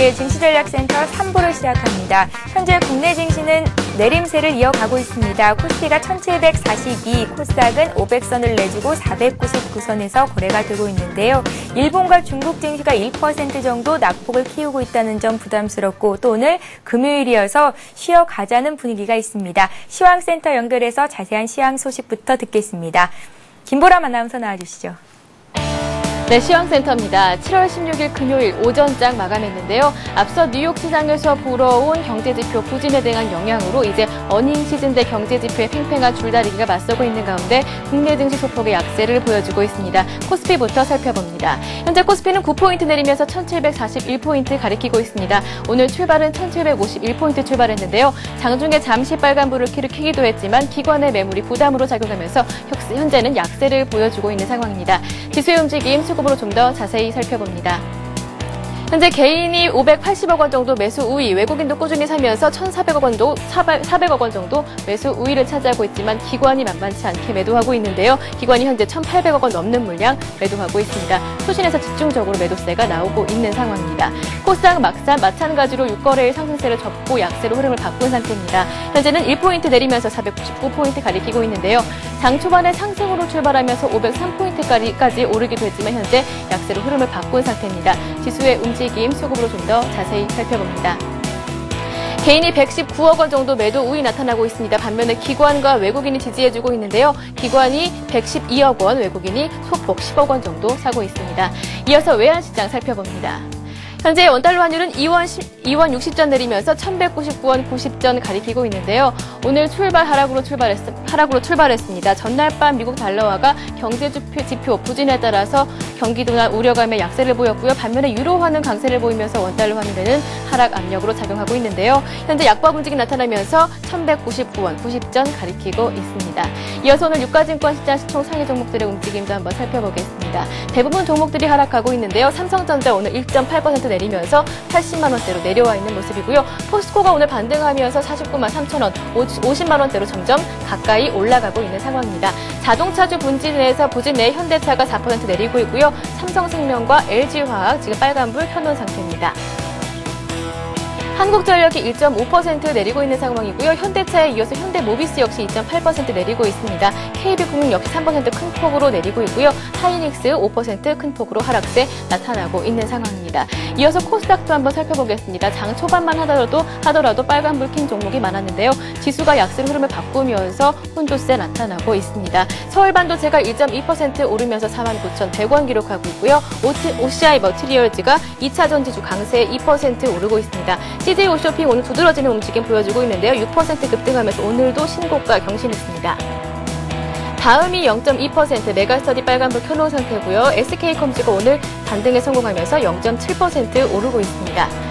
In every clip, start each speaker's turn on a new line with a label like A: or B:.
A: 종목의 증시전략센터 3부를 시작합니다. 현재 국내 증시는 내림세를 이어가고 있습니다. 코스피가 1742, 코스닥은 500선을 내주고 499선에서 거래가 되고 있는데요. 일본과 중국 증시가 1% 정도 낙폭을 키우고 있다는 점 부담스럽고 또 오늘 금요일이어서 쉬어가자는 분위기가 있습니다. 시황센터 연결해서 자세한 시황 소식부터 듣겠습니다. 김보람 아나운서 나와주시죠.
B: 네, 시황센터입니다. 7월 16일 금요일 오전장 마감했는데요. 앞서 뉴욕 시장에서 불어온 경제지표 부진에 대한 영향으로 이제 어닝 시즌 대 경제지표의 팽팽한 줄다리기가 맞서고 있는 가운데 국내 증시 소폭의 약세를 보여주고 있습니다. 코스피부터 살펴봅니다. 현재 코스피는 9포인트 내리면서 1741포인트 가리키고 있습니다. 오늘 출발은 1751포인트 출발했는데요. 장중에 잠시 빨간불을 켜기도 했지만 기관의 매물이 부담으로 작용하면서 현재는 약세를 보여주고 있는 상황입니다. 지수의 움직임 수급으로 좀 더 자세히 살펴봅니다. 현재 개인이 580억 원 정도 매수 우위, 외국인도 꾸준히 사면서 1,400억 원 정도 매수 우위를 차지하고 있지만 기관이 만만치 않게 매도하고 있는데요. 기관이 현재 1,800억 원 넘는 물량 매도하고 있습니다. 수신에서 집중적으로 매도세가 나오고 있는 상황입니다. 코스닥 마찬가지로 6거래일 상승세를 접고 약세로 흐름을 바꾼 상태입니다. 현재는 1포인트 내리면서 499포인트 가리키고 있는데요. 장 초반에 상승으로 출발하면서 503포인트까지 오르기도 했지만 현재 약세로 흐름을 바꾼 상태입니다. 지수의 움직임 수급으로 좀 더 자세히 살펴봅니다. 개인이 119억 원 정도 매도 우위 나타나고 있습니다. 반면에 기관과 외국인이 지지해주고 있는데요. 기관이 112억 원, 외국인이 소폭 10억 원 정도 사고 있습니다. 이어서 외환시장 살펴봅니다. 현재 원달러 환율은 2원 60전 내리면서 1199원 90전 가리키고 있는데요. 오늘 하락으로 출발했습니다. 전날 밤 미국 달러화가 경제지표 부진에 따라서 경기도나 우려감의 약세를 보였고요. 반면에 유로화는 강세를 보이면서 원달러 환율에는 하락 압력으로 작용하고 있는데요. 현재 약보합 움직임 나타나면서 1199원 90전 가리키고 있습니다. 이어서 오늘 유가증권 시장 시총 상위 종목들의 움직임도 한번 살펴보겠습니다. 대부분 종목들이 하락하고 있는데요. 삼성전자 오늘 1.8% 내리면서 80만 원대로 내려와 있는 모습이고요. 포스코가 오늘 반등하면서 49만 3천 원, 50만 원대로 점점 가까이 올라가고 있는 상황입니다. 자동차주 부진 내 현대차가 4% 내리고 있고요. 삼성생명과 LG화학 지금 빨간불 켜놓은 상태입니다. 한국전력이 1.5% 내리고 있는 상황이고요. 현대차에 이어서 현대모비스 역시 2.8% 내리고 있습니다. KB국민 역시 3% 큰 폭으로 내리고 있고요. 하이닉스 5% 큰 폭으로 하락세 나타나고 있는 상황입니다. 이어서 코스닥도 한번 살펴보겠습니다. 장 초반만 하더라도 빨간불 킨 종목이 많았는데요. 지수가 약세로 흐름을 바꾸면서 혼조세 나타나고 있습니다. 서울반도체가 1.2% 오르면서 49,100원 기록하고 있고요. OCI 머티리얼즈가 2차 전지주 강세에 2% 오르고 있습니다. CJ 홈쇼핑 오늘 두드러지는 움직임 보여주고 있는데요. 6% 급등하면서 오늘도 신고가 경신했습니다. 다음이 0.2% 메가스터디 빨간불 켜놓은 상태고요. SK컴즈가 오늘 반등에 성공하면서 0.7% 오르고 있습니다.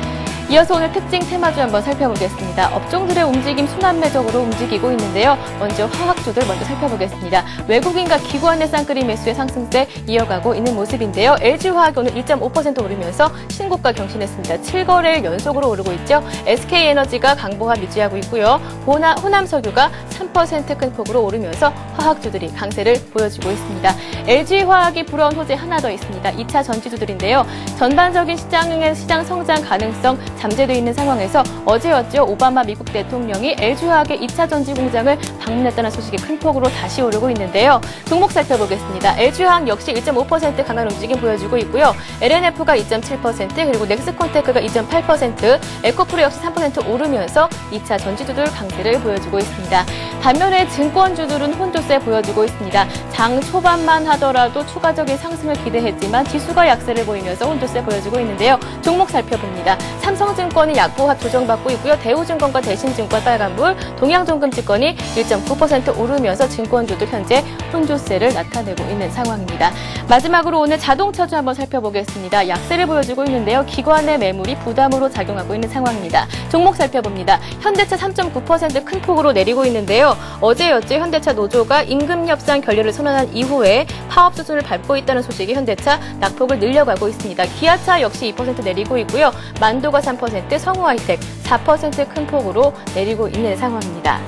B: 이어서 오늘 특징 테마주 한번 살펴보겠습니다. 업종들의 움직임 순환매적으로 움직이고 있는데요. 먼저 화학주들 먼저 살펴보겠습니다. 외국인과 기관의 쌍끌이 매수의 상승세 이어가고 있는 모습인데요. LG화학이 오늘 1.5% 오르면서 신고가 경신했습니다. 7거래일 연속으로 오르고 있죠. SK에너지가 강보합 유지하고 있고요. 호남석유가 3% 큰 폭으로 오르면서 화학주들이 강세를 보여주고 있습니다. LG화학이 불어온 호재 하나 더 있습니다. 2차 전지주들인데요. 전반적인 시장 성장 가능성 잠재되어 있는 상황에서 어제였죠. 오바마 미국 대통령이 LG화학의 2차 전지 공장을 방문했다는 소식이 큰 폭으로 다시 오르고 있는데요. 종목 살펴보겠습니다. LG화학 역시 1.5% 강한 움직임 보여주고 있고요. LNF가 2.7% 그리고 넥스콘테크가 2.8%, 에코프로 역시 3% 오르면서 2차 전지주들 강세를 보여주고 있습니다. 반면에 증권주들은 혼조세 보여주고 있습니다. 장 초반만 하더라도 추가적인 상승을 기대했지만 지수가 약세를 보이면서 혼조세 보여주고 있는데요. 종목 살펴봅니다. 삼성증권이 약보합 조정받고 있고요. 대우증권과 대신증권 빨간불, 동양종금증권이 1.9% 오르면서 증권주도 현재 혼조세를 나타내고 있는 상황입니다. 마지막으로 오늘 자동차주 한번 살펴보겠습니다. 약세를 보여주고 있는데요. 기관의 매물이 부담으로 작용하고 있는 상황입니다. 종목 살펴봅니다. 현대차 3.9% 큰 폭으로 내리고 있는데요. 어제였죠. 현대차 노조가 임금 협상 결렬을 선언한 이후에 파업 수순을 밟고 있다는 소식이 현대차 낙폭을 늘려가고 있습니다. 기아차 역시 2% 내리고 있고요. 만도가 3%, 성우하이텍 4% 큰 폭으로 내리고 있는 상황입니다.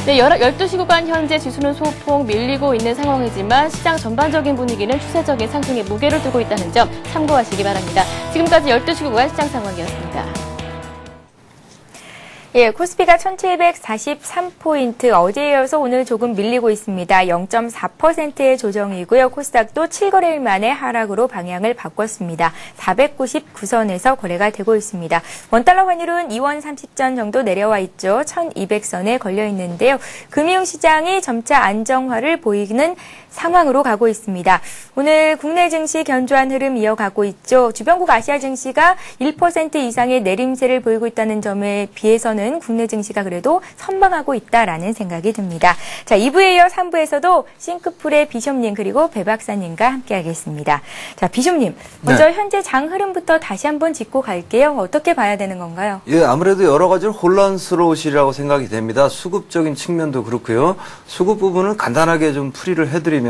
B: 네, 12시 구간 현재 지수는 소폭 밀리고 있는 상황이지만 시장 전반적인 분위기는 추세적인 상승에 무게를 두고 있다는 점 참고하시기 바랍니다. 지금까지 12시 구간 시장 상황이었습니다.
A: 예, 코스피가 1743포인트, 어제에 이어서 오늘 조금 밀리고 있습니다. 0.4%의 조정이고요. 코스닥도 7거래일 만에 하락으로 방향을 바꿨습니다. 499선에서 거래가 되고 있습니다. 원달러 환율은 2원 30전 정도 내려와 있죠. 1200선에 걸려 있는데요. 금융시장이 점차 안정화를 보이는 상황으로 가고 있습니다. 오늘 국내 증시 견조한 흐름 이어가고 있죠. 주변국 아시아 증시가 1% 이상의 내림세를 보이고 있다는 점에 비해서는 국내 증시가 그래도 선방하고 있다라는 생각이 듭니다. 자, 2부에 이어 3부에서도 싱크풀의 비숍님 그리고 배 박사님과 함께하겠습니다. 자, 비숍님, 먼저 현재 장 흐름부터 다시 한번 짚고 갈게요. 어떻게 봐야 되는 건가요?
C: 예, 아무래도 여러 가지로 혼란스러우시리라고 생각이 됩니다. 수급적인 측면도 그렇고요. 수급 부분은 간단하게 좀 풀이를 해드리면은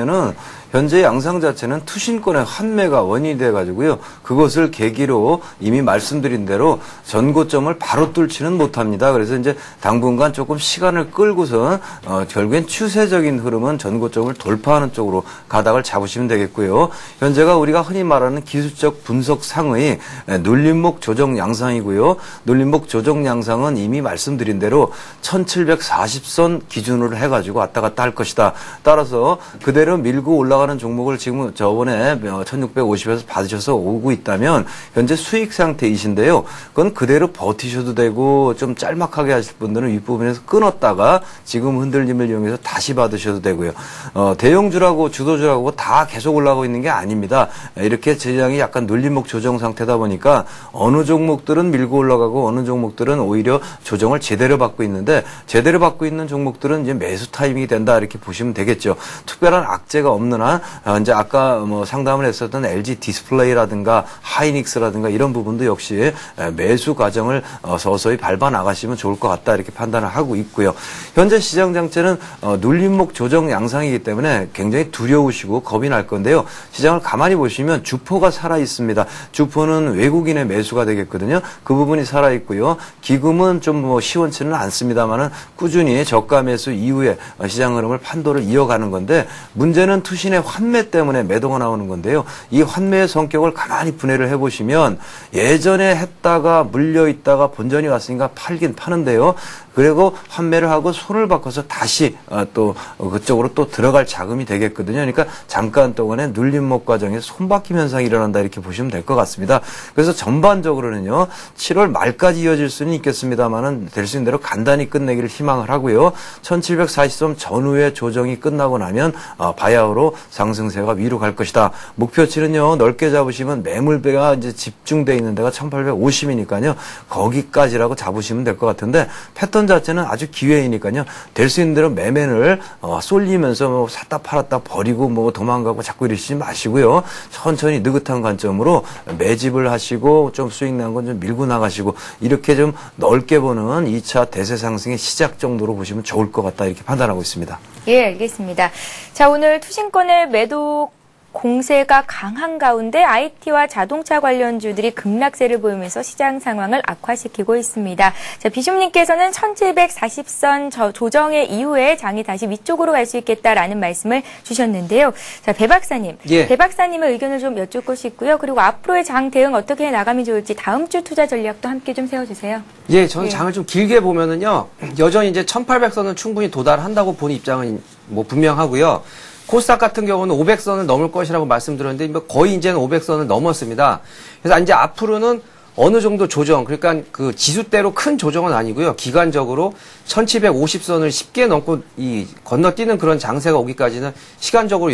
C: 현재 양상 자체는 투신권의 환매가 원인이 돼가지고요. 그것을 계기로 이미 말씀드린 대로 전고점을 바로 뚫지는 못합니다. 그래서 이제 당분간 조금 시간을 끌고선 결국엔 추세적인 흐름은 전고점을 돌파하는 쪽으로 가닥을 잡으시면 되겠고요. 현재가 우리가 흔히 말하는 기술적 분석 상의 눌림목 조정 양상이고요. 눌림목 조정 양상은 이미 말씀드린 대로 1740선 기준으로 해가지고 왔다 갔다 할 것이다. 따라서 그대로 밀고 올라가는 종목을 지금 저번에 1650에서 받으셔서 오고 있다면 현재 수익 상태이신데요. 그건 그대로 버티셔도 되고 좀 짤막하게 하실 분들은 윗부분에서 끊었다가 지금 흔들림을 이용해서 다시 받으셔도 되고요. 대형주라고 주도주라고 다 계속 올라가고 있는 게 아닙니다. 이렇게 시장이 약간 눌림목 조정 상태다 보니까 어느 종목들은 밀고 올라가고 어느 종목들은 오히려 조정을 제대로 받고 있는데 제대로 받고 있는 종목들은 이제 매수 타이밍이 된다 이렇게 보시면 되겠죠. 특별한 악재가 없는 한 이제 아까 뭐 상담을 했었던 LG 디스플레이라든가 하이닉스라든가 이런 부분도 역시 매수 과정을 서서히 밟아 나가시면 좋을 것 같다 이렇게 판단을 하고 있고요. 현재 시장 장체는 눌림목 조정 양상이기 때문에 굉장히 두려우시고 겁이 날 건데요. 시장을 가만히 보시면 주포가 살아 있습니다. 주포는 외국인의 매수가 되겠거든요. 그 부분이 살아 있고요. 기금은 좀 뭐 시원치는 않습니다만은 꾸준히 저가 매수 이후에 시장 흐름을 판도를 이어가는 건데 문제는 투신의 환매 때문에 매도가 나오는 건데요. 이 환매의 성격을 가만히 분해를 해보시면 예전에 했다가 물려있다가 본전이 왔으니까 팔긴 파는데요. 그리고 환매를 하고 손을 바꿔서 다시 또 그쪽으로 또 들어갈 자금이 되겠거든요. 그러니까 잠깐 동안에 눌림목 과정에서 손바뀜 현상이 일어난다 이렇게 보시면 될 것 같습니다. 그래서 전반적으로는요. 7월 말까지 이어질 수는 있겠습니다만은 될 수 있는 대로 간단히 끝내기를 희망을 하고요. 1740선 전후의 조정이 끝나고 나면 바야흐로 상승세가 위로 갈 것이다. 목표치는요. 넓게 잡으시면 매물배가 이제 집중되어 있는 데가 1850이니까요. 거기까지라고 잡으시면 될 것 같은데 패턴 자체는 아주 기회이니까요. 될 수 있는 대로 매매를 쏠리면서 뭐 샀다 팔았다 버리고 뭐 도망가고 자꾸 이러시지 마시고요. 천천히 느긋한 관점으로 매집을 하시고 좀 수익 난 건 좀 밀고 나가시고 이렇게 좀 넓게 보는 2차 대세 상승의 시작 정도로 보시면 좋을 것 같다 이렇게 판단하고 있습니다.
A: 예, 알겠습니다. 자, 오늘 투신권의 매도 공세가 강한 가운데 IT와 자동차 관련주들이 급락세를 보이면서 시장 상황을 악화시키고 있습니다. 자, 비숍님께서는 1740선 조정의 이후에 장이 다시 위쪽으로 갈 수 있겠다라는 말씀을 주셨는데요. 자, 배 박사님.
D: 예.
A: 배 박사님의 의견을 좀 여쭙고 싶고요. 그리고 앞으로의 장 대응 어떻게 나가면 좋을지 다음 주 투자 전략도 함께 좀 세워주세요.
D: 예, 저는 장을 좀 길게 보면은요, 여전히 이제 1800선은 충분히 도달한다고 보는 입장은 뭐 분명하고요. 코스닥 같은 경우는 500선을 넘을 것이라고 말씀드렸는데 거의 이제는 500선을 넘었습니다. 그래서 이제 앞으로는 어느 정도 조정, 그러니까 그 지수대로 큰 조정은 아니고요. 기간적으로 1750선을 쉽게 넘고 건너뛰는 그런 장세가 오기까지는 시간적으로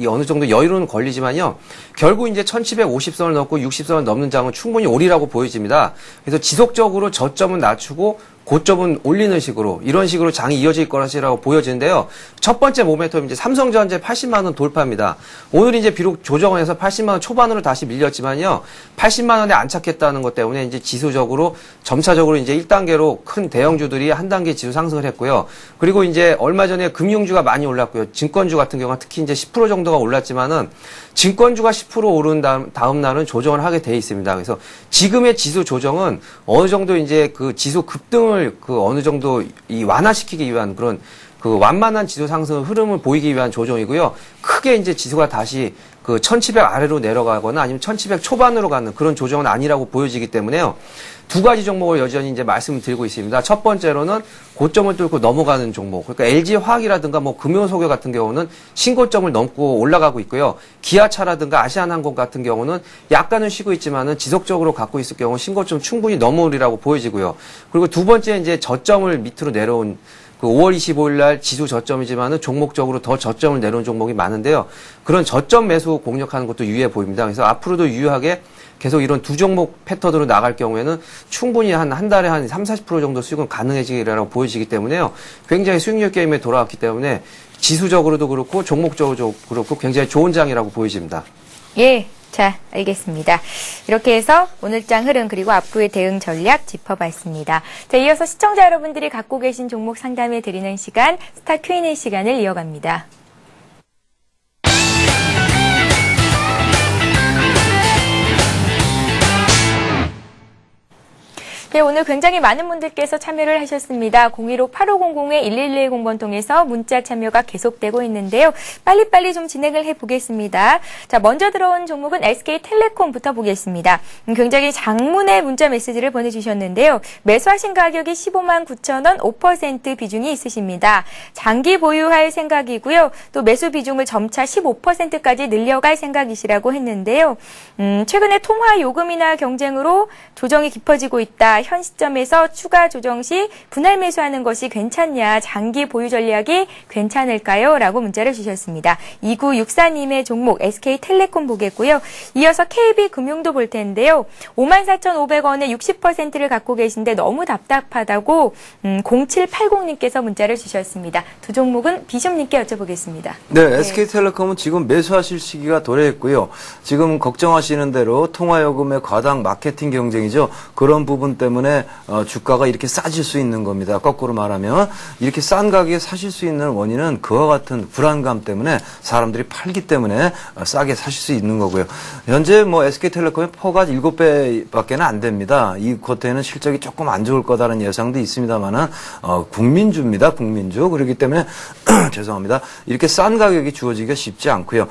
D: 어느 정도 여유로는 걸리지만요. 결국 이제 1750선을 넘고 60선을 넘는 장은 충분히 오리라고 보여집니다. 그래서 지속적으로 저점은 낮추고 고점은 올리는 식으로 이런 식으로 장이 이어질 것이라고 보여지는데요. 첫 번째 모멘텀 이제 삼성전자 80만 원 돌파입니다. 오늘 이제 비록 조정을 해서 80만 원 초반으로 다시 밀렸지만요. 80만 원에 안착했다는 것 때문에 이제 지수적으로 점차적으로 이제 1단계로 큰 대형주들이 한 단계 지수 상승을 했고요. 그리고 이제 얼마 전에 금융주가 많이 올랐고요. 증권주 같은 경우는 특히 이제 10% 정도가 올랐지만은 증권주가 10% 오른 다음 날은 조정을 하게 돼 있습니다. 그래서 지금의 지수 조정은 어느 정도 이제 그 지수 급등을 흐름을 어느 정도 완화시키기 위한 그런 완만한 지수 상승 흐름을 보이기 위한 조정이고요. 크게 이제 지수가 다시 1700 아래로 내려가거나 아니면 1700 초반으로 가는 그런 조정은 아니라고 보여지기 때문에요. 두 가지 종목을 여전히 이제 말씀을 드리고 있습니다. 첫 번째로는 고점을 뚫고 넘어가는 종목. 그러니까 LG화학이라든가 금요소교 같은 경우는 신고점을 넘고 올라가고 있고요. 기아차라든가 아시아나항공 같은 경우는 약간은 쉬고 있지만은 지속적으로 갖고 있을 경우 신고점 충분히 넘어오리라고 보여지고요. 그리고 두 번째 이제 저점을 밑으로 내려온 5월 25일 날 지수 저점이지만은 종목적으로 더 저점을 내려온 종목이 많은데요. 그런 저점 매수 공략하는 것도 유의해 보입니다. 그래서 앞으로도 유효하게 계속 이런 두 종목 패턴으로 나갈 경우에는 충분히 한 달에 한 30, 40% 정도 수익은 가능해지리라고 보여지기 때문에요. 굉장히 수익률 게임에 돌아왔기 때문에 지수적으로도 그렇고 종목적으로도 그렇고 굉장히 좋은 장이라고 보여집니다.
A: 예. 자, 알겠습니다. 이렇게 해서 오늘장 흐름 그리고 앞으로의 대응 전략 짚어봤습니다. 자, 이어서 시청자 여러분들이 갖고 계신 종목 상담해 드리는 시간, 스타 Q&A 시간을 이어갑니다. 네, 오늘 굉장히 많은 분들께서 참여를 하셨습니다. 015-8500-1110번 통해서 문자 참여가 계속되고 있는데요. 빨리빨리 좀 진행을 해보겠습니다. 자, 먼저 들어온 종목은 SK텔레콤부터 보겠습니다. 굉장히 장문의 문자 메시지를 보내주셨는데요. 매수하신 가격이 159,000원, 5% 비중이 있으십니다. 장기 보유할 생각이고요. 또 매수 비중을 점차 15%까지 늘려갈 생각이시라고 했는데요. 최근에 통화 요금이나 경쟁으로 조정이 깊어지고 있다. 현 시점에서 추가 조정 시 분할 매수하는 것이 괜찮냐, 장기 보유 전략이 괜찮을까요? 라고 문자를 주셨습니다. 2964님의 종목 SK텔레콤 보겠고요. 이어서 KB금융도 볼 텐데요. 54,500원에 60%를 갖고 계신데 너무 답답하다고 0780님께서 문자를 주셨습니다. 두 종목은 비숍님께 여쭤보겠습니다.
C: 네, SK텔레콤은 지금 매수하실 시기가 도래했고요. 지금 걱정하시는 대로 통화요금의 과당 마케팅 경쟁이죠. 그런 부분 때문에 주가가 이렇게 싸질 수 있는 겁니다. 거꾸로 말하면 이렇게 싼 가격에 사실 수 있는 원인은 그와 같은 불안감 때문에 사람들이 팔기 때문에 싸게 사실 수 있는 거고요. 현재 SK텔레콤의 퍼가 7배밖에 안 됩니다. 이 쿼터에는 실적이 조금 안 좋을 거다라는 예상도 있습니다만은 국민주입니다. 국민주. 그렇기 때문에 죄송합니다. 이렇게 싼 가격이 주어지기가 쉽지 않고요.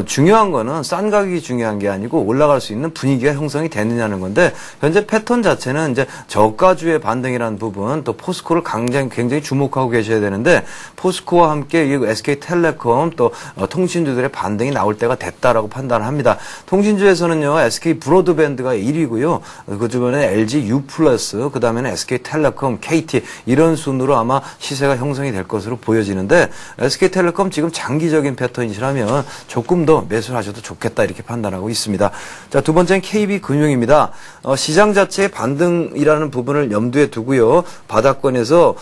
C: 중요한 거는 싼 가격이 중요한 게 아니고 올라갈 수 있는 분위기가 형성이 되느냐는 건데 현재 패턴 자체는 이제 저가주의 반등이라는 부분 또 포스코를 굉장히 주목하고 계셔야 되는데 포스코와 함께 이 SK텔레콤 또 통신주들의 반등이 나올 때가 됐다라고 판단을 합니다. 통신주에서는요 SK 브로드밴드가 1위고요. 그 주변에 LG U+, 그 다음에는 SK텔레콤, KT 이런 순으로 아마 시세가 형성이 될 것으로 보여지는데 SK텔레콤 지금 장기적인 패턴이시라면 조금 더 매수를 하셔도 좋겠다 이렇게 판단하고 있습니다. 자, 두 번째는 KB금융입니다. 시장 자체의 반등이라는 부분을 염두에 두고요. 바닥권에서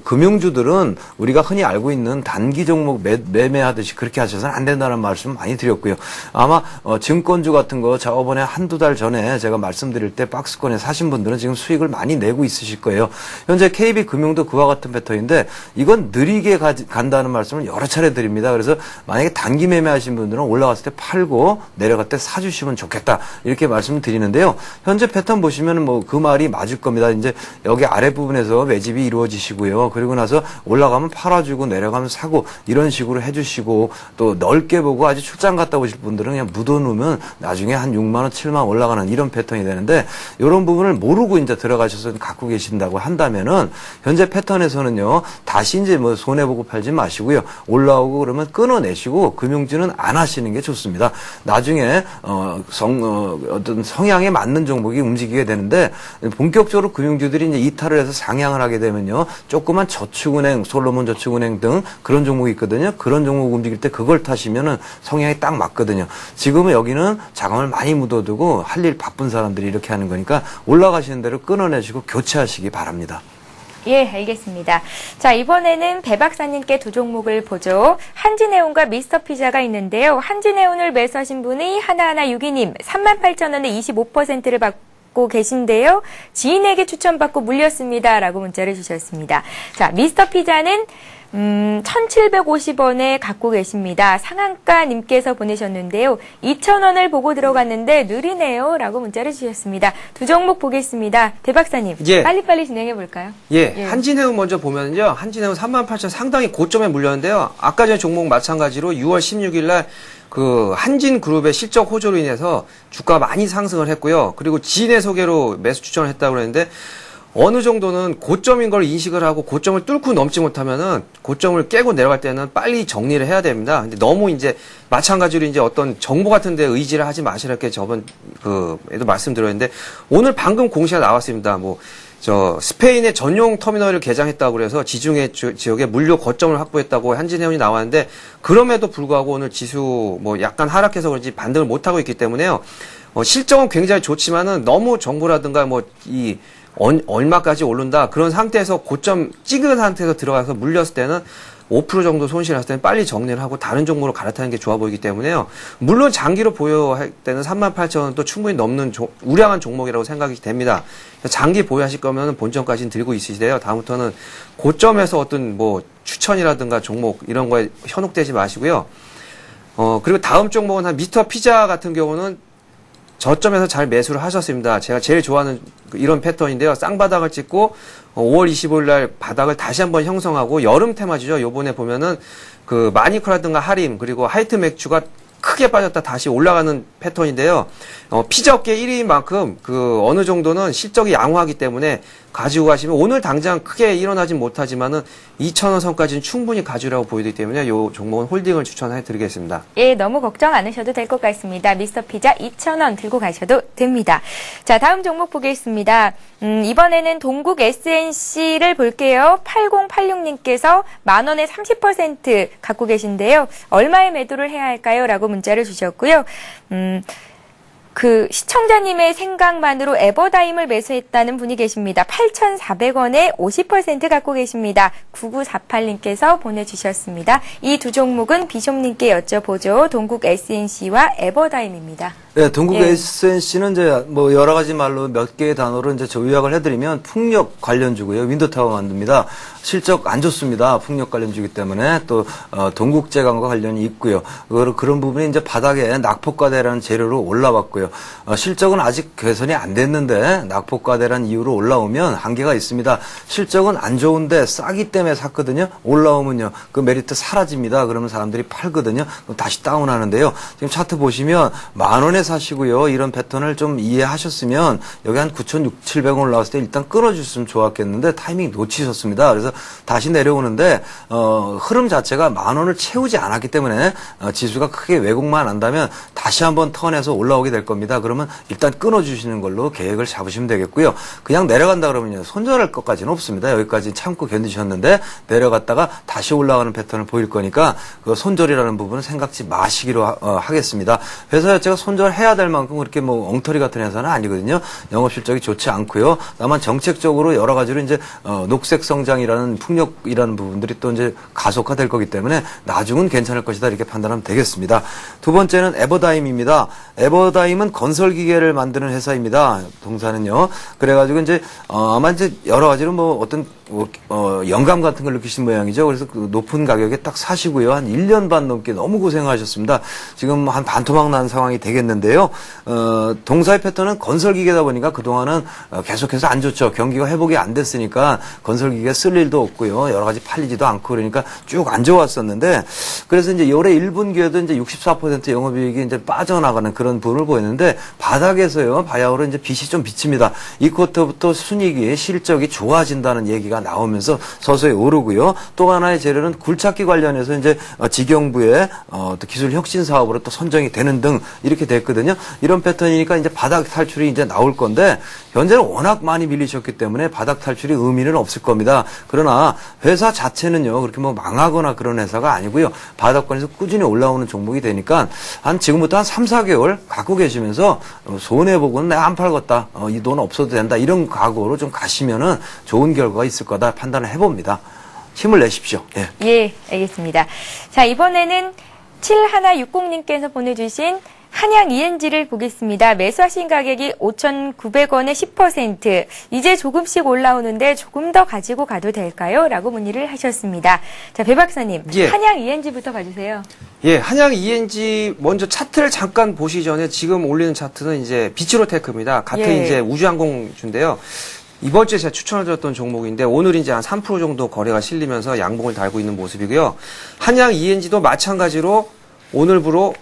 C: 금융주들은 우리가 흔히 알고 있는 단기 종목 매매하듯이 그렇게 하셔서는 안 된다는 말씀 많이 드렸고요. 아마 증권주 같은 거 저번에 한두 달 전에 제가 말씀드릴 때 박스권에 사신 분들은 지금 수익을 많이 내고 있으실 거예요. 현재 KB금융도 그와 같은 패턴인데 이건 느리게 간다는 말씀을 여러 차례 드립니다. 그래서 만약에 단기 매매하신 분들은 올라갔을 때 팔고 내려갈 때 사주시면 좋겠다 이렇게 말씀을 드리는데요. 현재 패턴 보시면 그 말이 맞을 겁니다. 이제 여기 아랫부분에서 매집이 이루어지시고요. 그리고 나서 올라가면 팔아주고 내려가면 사고 이런 식으로 해주시고 또 넓게 보고 아주 출장 갔다 오실 분들은 그냥 묻어놓으면 나중에 한 6만원, 7만원 올라가는 이런 패턴이 되는데 이런 부분을 모르고 이제 들어가셔서 갖고 계신다고 한다면은 현재 패턴에서는요 다시 이제 손해보고 팔지 마시고요. 올라오고 그러면 끊어내시고 금융주는 안 하시는 게 좋습니다. 나중에 어떤 성향에 맞는 종목이 움직이게 되는데 본격적으로 금융주들이 이제 이탈을 해서 상향을 하게 되면요. 조그만 저축은행, 솔로몬 저축은행 등 그런 종목이 있거든요. 그런 종목 움직일 때 그걸 타시면은 성향이 딱 맞거든요. 지금은 여기는 자금을 많이 묻어두고 할 일 바쁜 사람들이 이렇게 하는 거니까 올라가시는 대로 끊어내시고 교체하시기 바랍니다.
A: 예, 알겠습니다. 자, 이번에는 배 박사님께 두 종목을 보죠. 한진해운과 미스터피자가 있는데요. 한진해운을 매수하신 분이 하나하나 유기님 38,000원에 25%를 받고 계신데요. 지인에게 추천받고 물렸습니다. 라고 문자를 주셨습니다. 자, 미스터피자는 1,750원에 갖고 계십니다. 상한가님께서 보내셨는데요. 2,000원을 보고 들어갔는데 느리네요. 라고 문자를 주셨습니다. 두 종목 보겠습니다. 대박사님,
D: 예.
A: 빨리빨리 진행해 볼까요?
D: 예, 한진해운 먼저 보면요. 한진해운 38,000 상당히 고점에 물렸는데요. 아까 전에 종목 마찬가지로 6월 16일 날 그 한진그룹의 실적 호조로 인해서 주가가 많이 상승을 했고요. 그리고 지인의 소개로 매수 추천을 했다고 그랬는데 어느 정도는 고점인 걸 인식을 하고 고점을 뚫고 넘지 못하면은 고점을 깨고 내려갈 때는 빨리 정리를 해야 됩니다. 근데 너무 이제 마찬가지로 이제 어떤 정보 같은 데 의지를 하지 마시라 이렇게 저번 에도 말씀드렸는데 오늘 방금 공시가 나왔습니다. 스페인의 전용 터미널을 개장했다고 그래서 지중해 지역에 물류 거점을 확보했다고 한진해운이 나왔는데 그럼에도 불구하고 오늘 지수 약간 하락해서 그런지 반등을 못하고 있기 때문에요. 실적은 굉장히 좋지만은 너무 정보라든가 얼마까지 오른다 그런 상태에서 고점 찍은 상태에서 들어가서 물렸을 때는 5% 정도 손실했을 때는 빨리 정리를 하고 다른 종목으로 갈아타는 게 좋아 보이기 때문에요. 물론 장기로 보유할 때는 38,000원 또 충분히 넘는 우량한 종목이라고 생각이 됩니다. 장기 보유하실 거면 본점까지는 들고 있으시대요. 다음부터는 고점에서 어떤 추천이라든가 종목 이런 거에 현혹되지 마시고요. 그리고 다음 종목은 한 미스터 피자 같은 경우는 저점에서 잘 매수를 하셨습니다. 제가 제일 좋아하는 이런 패턴인데요. 쌍바닥을 찍고 5월 25일 날 바닥을 다시 한번 형성하고 여름 테마주죠. 요번에 보면은 마니커라든가 하림 그리고 하이트 맥주가 크게 빠졌다 다시 올라가는 패턴인데요. 피자 업계 1위인 만큼 어느 정도는 실적이 양호하기 때문에 가지고 가시면 오늘 당장 크게 일어나진 못하지만은 2,000원 선까지는 충분히 가지라고 보이기 때문에 이 종목은 홀딩을 추천해 드리겠습니다.
A: 예, 너무 걱정 않으셔도 될 것 같습니다. 미스터 피자 2,000원 들고 가셔도 됩니다. 자, 다음 종목 보겠습니다. 이번에는 동국 SNC를 볼게요. 8086님께서 만원에 30% 갖고 계신데요. 얼마에 매도를 해야 할까요? 라고 문자를 주셨고요. 시청자님의 생각만으로 에버다임을 매수했다는 분이 계십니다. 8,400원에 50% 갖고 계십니다. 9948님께서 보내주셨습니다. 이 두 종목은 비숍님께 여쭤보죠. 동국 SNC와 에버다임입니다.
C: 네, 동국 SNC는 이제 여러 가지 말로 몇 개의 단어로 이제 요약을 해드리면 풍력 관련주고요. 윈도타워 만듭니다. 실적 안 좋습니다. 풍력 관련주기 때문에 또 동국제강과 관련이 있고요. 그런 부분이 이제 바닥에 낙폭과대라는 재료로 올라왔고요. 실적은 아직 개선이 안 됐는데 낙폭과대라는 이유로 올라오면 한계가 있습니다. 실적은 안 좋은데 싸기 때문에 샀거든요. 올라오면요 그 메리트 사라집니다. 그러면 사람들이 팔거든요. 그럼 다시 다운하는데요. 지금 차트 보시면 10,000원에 사시고요. 이런 패턴을 좀 이해하셨으면 여기 한 9,600-700원 올라왔을 때 일단 끊어주셨으면 좋았겠는데 타이밍 놓치셨습니다. 그래서 다시 내려오는데 흐름 자체가 10,000원을 채우지 않았기 때문에 지수가 크게 왜곡만 한다면 다시 한번 턴해서 올라오게 될 겁니다. 그러면 일단 끊어주시는 걸로 계획을 잡으시면 되겠고요. 그냥 내려간다 그러면요 손절할 것까지는 없습니다. 여기까지 참고 견디셨는데 내려갔다가 다시 올라가는 패턴을 보일 거니까 그 손절이라는 부분은 생각지 마시기로 하겠습니다. 회사 자체가 손절해야 될 만큼 그렇게 엉터리 같은 회사는 아니거든요. 영업 실적이 좋지 않고요. 다만 정책적으로 여러 가지로 이제 녹색 성장이라는 풍력이라는 부분들이 또 이제 가속화될 거기 때문에 나중은 괜찮을 것이다 이렇게 판단하면 되겠습니다. 두 번째는 에버다임입니다. 에버다임은 건설기계를 만드는 회사입니다. 동사는요. 그래가지고 이제 아마 이제 여러 가지로 어떤 영감 같은 걸 느끼신 모양이죠. 그래서 높은 가격에 딱 사시고요. 한 1년 반 넘게 너무 고생하셨습니다. 지금 한 반토막 난 상황이 되겠는데요. 동사의 패턴은 건설기계다 보니까 그동안은 계속해서 안 좋죠. 경기가 회복이 안 됐으니까 건설기계 쓸 일도 없고요. 여러 가지 팔리지도 않고 그러니까 쭉 안 좋았었는데 그래서 이제 올해 1분기에도 이제 64% 영업이익이 이제 빠져나가는 그런 부분을 보였는데 바닥에서요. 바야흐로 이제 빛이 좀 비칩니다. 이 쿼터부터 순이익이 실적이 좋아진다는 얘기가 나오면서 서서히 오르고요. 또 하나의 재료는 굴착기 관련해서 이제 직영부의 또 기술 혁신 사업으로 또 선정이 되는 등 이렇게 됐거든요. 이런 패턴이니까 이제 바닥 탈출이 이제 나올 건데 현재는 워낙 많이 밀리셨기 때문에 바닥 탈출이 의미는 없을 겁니다. 그러나 회사 자체는요. 그렇게 망하거나 그런 회사가 아니고요. 바닥권에서 꾸준히 올라오는 종목이 되니까 지금부터 한 3, 4개월 갖고 계시면서 손해보고는 내가 안 팔겠다. 이 돈 없어도 된다. 이런 각오로 좀 가시면은 좋은 결과가 있을 거다 판단을 해봅니다. 힘을 내십시오. 예,
A: 알겠습니다. 자, 이번에는 7160님께서 보내주신 한양 ENG를 보겠습니다. 매수하신 가격이 5,900원에 10%. 이제 조금씩 올라오는데 조금 더 가지고 가도 될까요? 라고 문의를 하셨습니다. 자, 배 박사님.
D: 예.
A: 한양 ENG부터 봐주세요.
D: 예, 한양 ENG 먼저 차트를 잠깐 보시기 전에 지금 올리는 차트는 이제 비치로테크입니다. 같은
A: 예.
D: 이제 우주항공주인데요. 이번 주에 제가 추천을 드렸던 종목인데 오늘 이제 한 3% 정도 거래가 실리면서 양봉을 달고 있는 모습이고요. 한양 ENG도 마찬가지로 오늘부로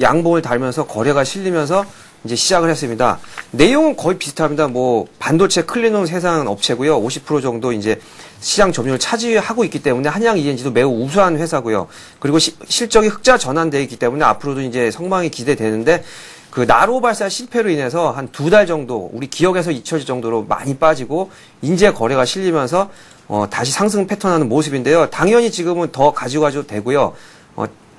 D: 양봉을 달면서 거래가 실리면서 이제 시작을 했습니다. 내용은 거의 비슷합니다. 뭐 반도체 클린룸 생산 업체고요. 50% 정도 이제 시장 점유율을 차지하고 있기 때문에 한양 ENG도 매우 우수한 회사고요. 그리고 실적이 흑자 전환되어 있기 때문에 앞으로도 이제 성장이 기대되는데 그 나로 발사 실패로 인해서 한 2달 정도 우리 기억에서 잊혀질 정도로 많이 빠지고 인제 거래가 실리면서 다시 상승 패턴하는 모습인데요. 당연히 지금은 더 가지고 가도 되고요.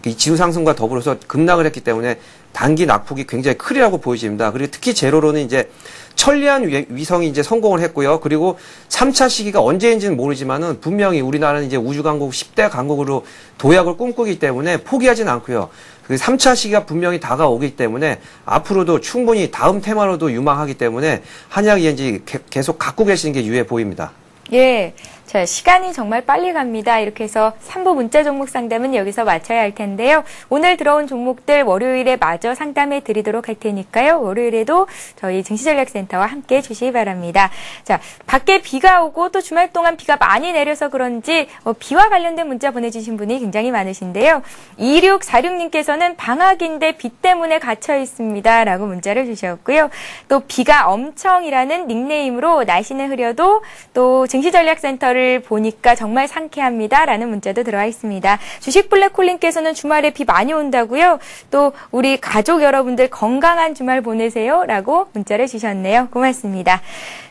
D: 이 지수 상승과 더불어서 급락을 했기 때문에 단기 낙폭이 굉장히 크리라고 보여집니다. 그리고 특히 제로로는 이제 천리안 위성이 이제 성공을 했고요. 그리고 3차 시기가 언제인지는 모르지만은 분명히 우리나라는 이제 우주강국 10대 강국으로 도약을 꿈꾸기 때문에 포기하진 않고요. 그 3차 시기가 분명히 다가오기 때문에 앞으로도 충분히 다음 테마로도 유망하기 때문에 한양 ENG 계속 갖고 계시는 게 유해 보입니다.
A: 예. 자, 시간이 정말 빨리 갑니다. 이렇게 해서 3부 문자 종목 상담은 여기서 마쳐야 할 텐데요. 오늘 들어온 종목들 월요일에 마저 상담해 드리도록 할 테니까요. 월요일에도 저희 증시전략센터와 함께 해주시기 바랍니다. 자, 밖에 비가 오고 또 주말 동안 비가 많이 내려서 그런지 비와 관련된 문자 보내주신 분이 굉장히 많으신데요. 2646님께서는 방학인데 비 때문에 갇혀 있습니다. 라고 문자를 주셨고요. 또 비가 엄청이라는 닉네임으로 날씨는 흐려도 또 증시전략센터를 보니까 정말 상쾌합니다. 라는 문자도 들어와 있습니다. 주식 블랙홀님께서는 주말에 비 많이 온다고요. 또 우리 가족 여러분들 건강한 주말 보내세요. 라고 문자를 주셨네요. 고맙습니다.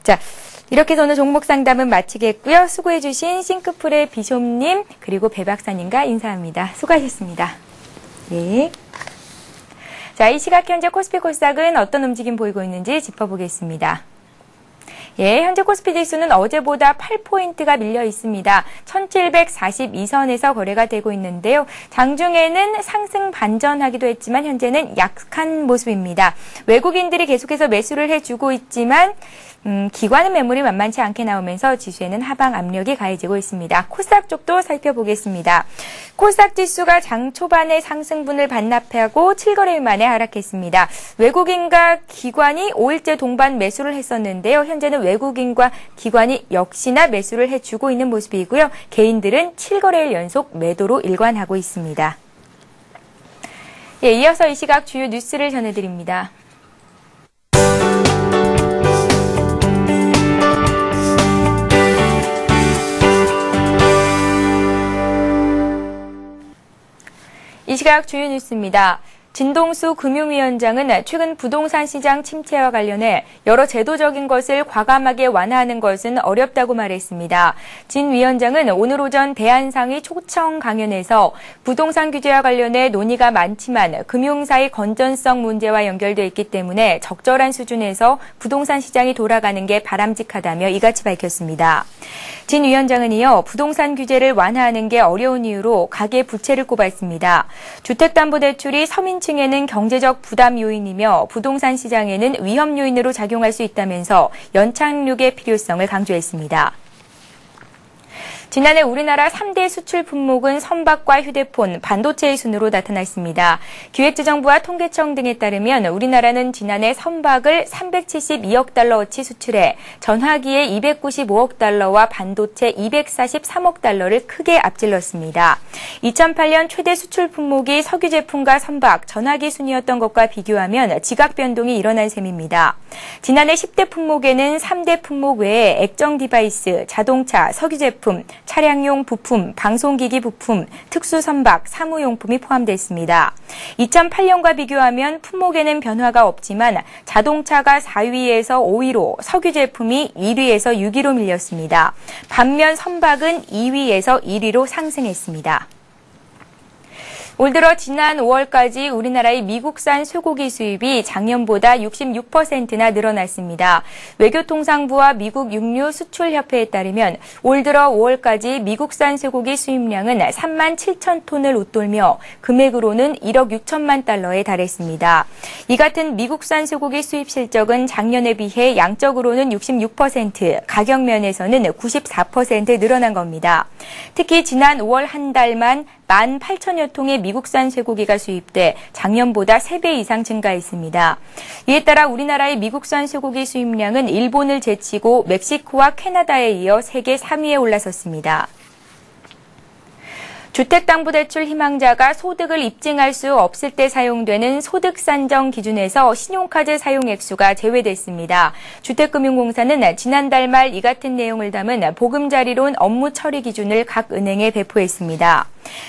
A: 자, 이렇게 해서 오늘 종목 상담은 마치겠고요. 수고해주신 싱크풀의 비숍님 그리고 배 박사님과 인사합니다. 수고하셨습니다. 네. 자, 이 시각 현재 코스피 코스닥은 어떤 움직임 보이고 있는지 짚어보겠습니다. 예, 현재 코스피 지수는 어제보다 8포인트가 밀려 있습니다. 1742선에서 거래가 되고 있는데요. 장중에는 상승 반전하기도 했지만 현재는 약한 모습입니다. 외국인들이 계속해서 매수를 해주고 있지만 기관은 매물이 만만치 않게 나오면서 지수에는 하방 압력이 가해지고 있습니다. 코스닥 쪽도 살펴보겠습니다. 코스닥 지수가 장 초반에 상승분을 반납하고 7거래일 만에 하락했습니다. 외국인과 기관이 5일째 동반 매수를 했었는데요. 현재는 외국인과 기관이 역시나 매수를 해주고 있는 모습이고요. 개인들은 7거래일 연속 매도로 일관하고 있습니다. 예, 이어서 이 시각 주요 뉴스를 전해드립니다. 이 시각 주요 뉴스입니다. 진동수 금융위원장은 최근 부동산 시장 침체와 관련해 여러 제도적인 것을 과감하게 완화하는 것은 어렵다고 말했습니다. 진 위원장은 오늘 오전 대한상의 초청 강연에서 부동산 규제와 관련해 논의가 많지만 금융사의 건전성 문제와 연결돼 있기 때문에 적절한 수준에서 부동산 시장이 돌아가는 게 바람직하다며 이같이 밝혔습니다. 진 위원장은 이어 부동산 규제를 완화하는 게 어려운 이유로 가계 부채를 꼽았습니다. 주택담보대출이 서민층에는 경제적 부담 요인이며 부동산 시장에는 위험 요인으로 작용할 수 있다면서 연착륙의 필요성을 강조했습니다. 지난해 우리나라 3대 수출 품목은 선박과 휴대폰, 반도체의 순으로 나타났습니다. 기획재정부와 통계청 등에 따르면 우리나라는 지난해 선박을 372억 달러어치 수출해 전화기에 295억 달러와 반도체 243억 달러를 크게 앞질렀습니다. 2008년 최대 수출 품목이 석유 제품과 선박, 전화기 순이었던 것과 비교하면 지각 변동이 일어난 셈입니다. 지난해 10대 품목에는 3대 품목 외에 액정 디바이스, 자동차, 석유 제품, 차량용 부품, 방송기기 부품, 특수선박, 사무용품이 포함됐습니다. 2008년과 비교하면 품목에는 변화가 없지만 자동차가 4위에서 5위로 석유 제품이 1위에서 6위로 밀렸습니다. 반면 선박은 2위에서 1위로 상승했습니다. 올 들어 지난 5월까지 우리나라의 미국산 쇠고기 수입이 작년보다 66%나 늘어났습니다. 외교통상부와 미국 육류수출협회에 따르면 올 들어 5월까지 미국산 쇠고기 수입량은 3만 7천 톤을 웃돌며 금액으로는 1억 6천만 달러에 달했습니다. 이 같은 미국산 쇠고기 수입 실적은 작년에 비해 양적으로는 66%, 가격 면에서는 94% 늘어난 겁니다. 특히 지난 5월 한 달만 18,000여 통의 미국산 쇠고기가 수입돼 작년보다 3배 이상 증가했습니다. 이에 따라 우리나라의 미국산 쇠고기 수입량은 일본을 제치고 멕시코와 캐나다에 이어 세계 3위에 올라섰습니다. 주택담보대출 희망자가 소득을 입증할 수 없을 때 사용되는 소득산정 기준에서 신용카드 사용 액수가 제외됐습니다. 주택금융공사는 지난달 말 이 같은 내용을 담은 보금자리론 업무 처리 기준을 각 은행에 배포했습니다.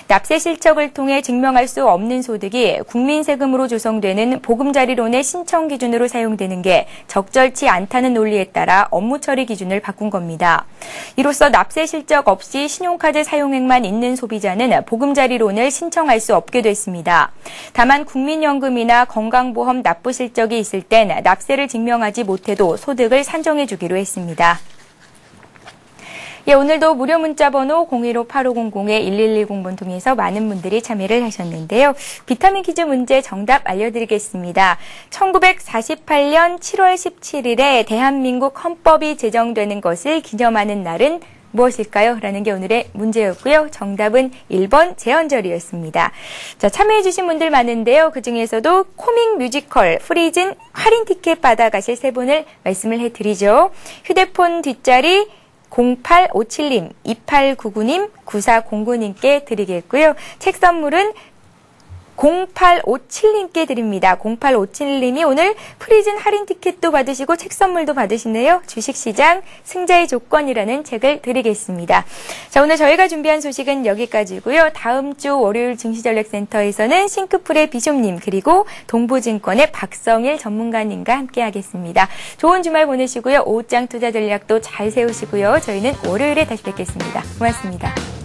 A: 납세 실적을 통해 증명할 수 없는 소득이 국민 세금으로 조성되는 보금자리론의 신청 기준으로 사용되는 게 적절치 않다는 논리에 따라 업무 처리 기준을 바꾼 겁니다. 이로써 납세 실적 없이 신용카드 사용액만 있는 소비자는 보금자리론을 신청할 수 없게 됐습니다. 다만 국민연금이나 건강보험 납부 실적이 있을 땐 납세를 증명하지 못해도 소득을 산정해 주기로 했습니다. 예, 오늘도 무료 문자 번호 015-8500-1110번 통해서 많은 분들이 참여를 하셨는데요. 비타민 퀴즈 문제 정답 알려드리겠습니다. 1948년 7월 17일에 대한민국 헌법이 제정되는 것을 기념하는 날은 무엇일까요? 라는 게 오늘의 문제였고요. 정답은 1번 제헌절이었습니다. 자, 참여해주신 분들 많은데요. 그중에서도 코믹 뮤지컬 프리즌 할인 티켓 받아가실 세 분을 말씀을 해드리죠. 휴대폰 뒷자리 0857님, 2899님, 9409님께 드리겠고요. 책 선물은 0857님께 드립니다. 0857님이 오늘 프리즌 할인 티켓도 받으시고 책 선물도 받으시네요. 주식시장 승자의 조건이라는 책을 드리겠습니다. 자, 오늘 저희가 준비한 소식은 여기까지고요. 다음 주 월요일 증시전략센터에서는 싱크풀의 비숍님 그리고 동부증권의 박성일 전문가님과 함께하겠습니다. 좋은 주말 보내시고요. 오후장 투자 전략도 잘 세우시고요. 저희는 월요일에 다시 뵙겠습니다. 고맙습니다.